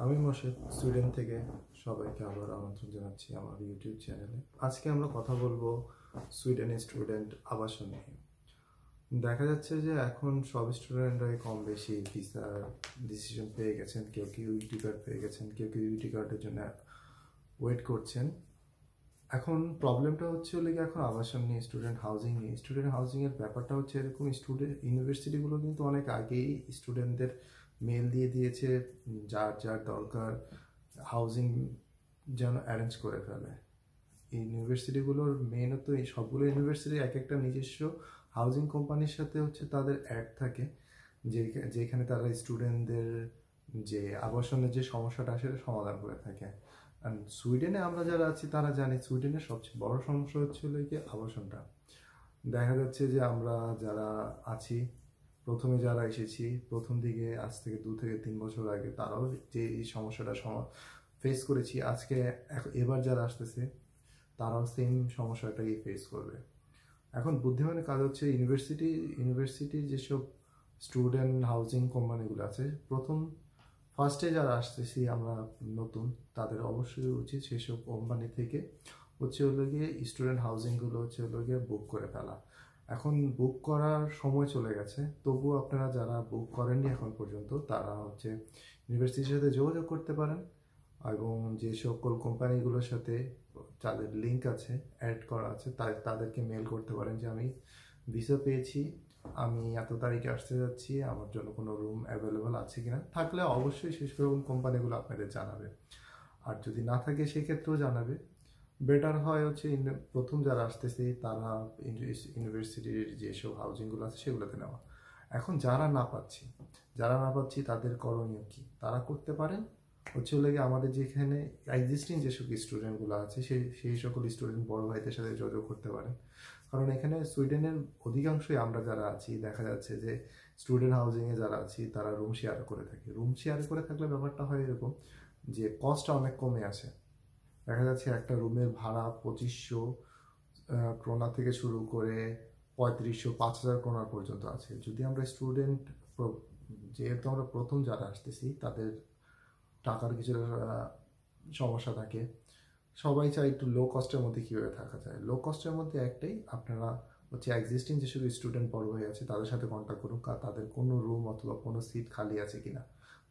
আমি মোর্শেদ সুইডেন থেকে সবাইকে আবার আমন্ত্রণ জানাচ্ছি আমার ইউটিউব চ্যানেলে। আজকে আমরা কথা বলবো সুইডেনের স্টুডেন্ট আবাসন নিয়ে। দেখা যাচ্ছে যে এখন সব স্টুডেন্টরাই কম বেশি ভিসার ডিসিশন পেয়ে গেছেন, কেউ কেউ ইউটি কার্ড পেয়ে গেছেন, কেউ কেউ ইউটি কার্ডের জন্য ওয়েট করছেন। এখন প্রবলেমটা হচ্ছে এখন আবাসন নিয়ে, স্টুডেন্ট হাউজিং নিয়ে। স্টুডেন্ট হাউজিংয়ের ব্যাপারটা হচ্ছে এরকম, ইউনিভার্সিটিগুলো কিন্তু অনেক আগেই স্টুডেন্টদের মেল দিয়ে দিয়েছে যার যার দরকার হাউজিং যেন অ্যারেঞ্জ করে ফেলে। এই ইউনিভার্সিটিগুলোর মেইনত এই সবগুলো ইউনিভার্সিটির এক একটা নিজস্ব হাউজিং কোম্পানির সাথে তাদের অ্যাড থাকে, যেখানে তারা স্টুডেন্টদের যে আবাসনের যে সমস্যাটা সেটা সমাধান করে থাকে। আর সুইডেনে আমরা যারা আছি তারা জানি সুইডেনের সবচেয়ে বড় সমস্যা হচ্ছে কি আবাসনটা। দেখা যাচ্ছে যে আমরা যারা আছি, প্রথমে যারা এসেছি প্রথম দিকে, আজ থেকে 2 থেকে 3 বছর আগে, তারাও যে এই সমস্যাটা ফেস করেছি, আজকে এবার যারা আসতেছে তারাও সেম সমস্যাটাই ফেস করবে। এখন বুদ্ধিমানের কাজ হচ্ছে ইউনিভার্সিটির যেসব স্টুডেন্ট হাউজিং কোম্পানিগুলো আছে, ফার্স্টে যারা আসতেছি আমরা নতুন, তাদের অবশ্যই উচিত সেসব কোম্পানি থেকে গিয়ে স্টুডেন্ট হাউজিংগুলো গিয়ে বুক করে ফেলা। এখন বুক করার সময় চলে গেছে, তবুও আপনারা যারা বুক করেননি এখন পর্যন্ত তারা ইউনিভার্সিটির সাথে যোগাযোগ করতে পারেন, এবং যে সকল কোম্পানিগুলোর সাথে যাদের লিঙ্ক আছে, অ্যাড করা আছে, তাদেরকে মেল করতে পারেন যে আমি ভিসা পেয়েছি, আমি এত তারিখে আসতে যাচ্ছি, আমার জন্য কোনো রুম অ্যাভেলেবল আছে কিনা। থাকলে অবশ্যই শেষ রকম কোম্পানিগুলো আপনাদের জানাবে, আর যদি না থাকে সেক্ষেত্রেও জানাবে। বেটার হয় প্রথম যারা আসতেছে তারা ইউনিভার্সিটির যেসব হাউজিংগুলো আছে সেগুলোতে নেওয়া। এখন যারা না পাচ্ছি তাদের করণীয় কি, তারা করতে পারেন আমাদের যেখানে এক্সিস্টিং যেসব স্টুডেন্টগুলো আছে সেই সকল স্টুডেন্ট বড় ভাইদের সাথে যোগাযোগ করতে পারেন। কারণ এখানে সুইডেনের অধিকাংশই আমরা যারা আছি, দেখা যাচ্ছে যে স্টুডেন্ট হাউজিংয়ে যারা আছি তারা রুম শেয়ার করে থাকি। রুম শেয়ার করে থাকলে ব্যাপারটা হয় এরকম যে কস্টটা অনেক কমে আসে। দেখা যাচ্ছে একটা রুমের ভাড়া 2500 ক্রোনা থেকে শুরু করে 3500 5000 ক্রোনা পর্যন্ত আছে। যদি আমরা যেহেতু আমরা প্রথম যারা আসতেছি, তাদের টাকার কিছু সমস্যা থাকে, সবাই চায় একটু লো কস্টের মধ্যে কীভাবে থাকা যায়। লো কস্টের মধ্যে একটাই, আপনারা এক্সিস্টিং যেসব স্টুডেন্ট বড় হয়ে আছে তাদের সাথে কন্ট্যাক্ট করুন, তাদের কোনো রুম অথবা কোনো সিট খালি আছে কিনা।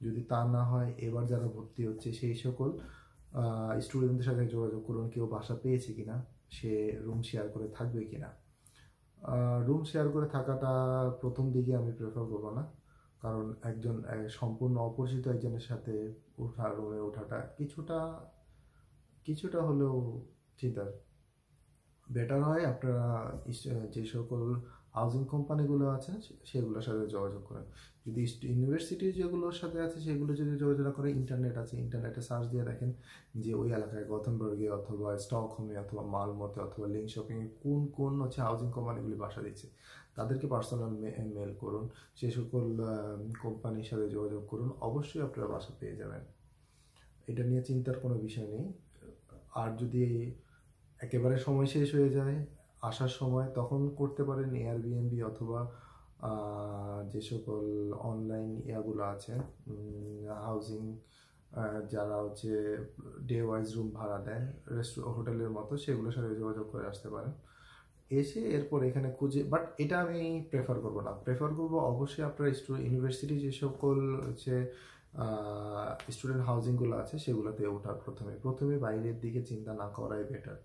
যদি তা না হয়, এবার যারা ভর্তি হচ্ছে সেই সকল স্টুডেন্টদের সাথে যোগাযোগ করুন, কেউ বাসা পেয়েছে কিনা, সে রুম শেয়ার করে থাকবে কিনা। রুম শেয়ার করে থাকাটা প্রথম দিকে আমি প্রেফার করবো না, কারণ একজন সম্পূর্ণ অপরিচিত একজনের সাথে রুমে ওঠাটা কিছুটা হলেও চিন্তার। বেটার হয় আপনারা যে সকল হাউজিং কোম্পানিগুলো আছে সেগুলোর সাথে যোগাযোগ করেন। যদি ইউনিভার্সিটি যেগুলোর সাথে আছে সেগুলো যদি যোগাযোগ করে, ইন্টারনেট আছে, ইন্টারনেটে সার্চ দিয়ে দেখেন যে ওই এলাকায় গথেনবার্গে অথবা স্টকহোমে অথবা মালমোতে অথবা লিঙ্কশপিংয়ে কোন কোন হাউজিং কোম্পানিগুলি বাসা দিচ্ছে, তাদেরকে পার্সোনাল মেল করুন, সে সকল কোম্পানির সাথে যোগাযোগ করুন, অবশ্যই আপনারা বাসা পেয়ে যাবেন। এটা নিয়ে চিন্তার কোনো বিষয় নেই। আর যদি একেবারে সময় শেষ হয়ে যায় আসার সময়, তখন করতে পারেন এয়ারবিএনবি অথবা যে সকল অনলাইন ইয়াগুলো আছে, হাউজিং যারা ডে ওয়াইজ রুম ভাড়া দেয় হোটেলের মতো, সেগুলোর সাথে যোগাযোগ করে আসতে পারেন। এসে এরপর এখানে খুঁজে, বাট এটা আমি প্রেফার করবো না। প্রেফার করবো অবশ্যই আপনার ইউনিভার্সিটি যে সকল স্টুডেন্ট হাউজিংগুলো আছে সেগুলোতে ওঠার প্রথমে বাইরের দিকে চিন্তা না করাই বেটার।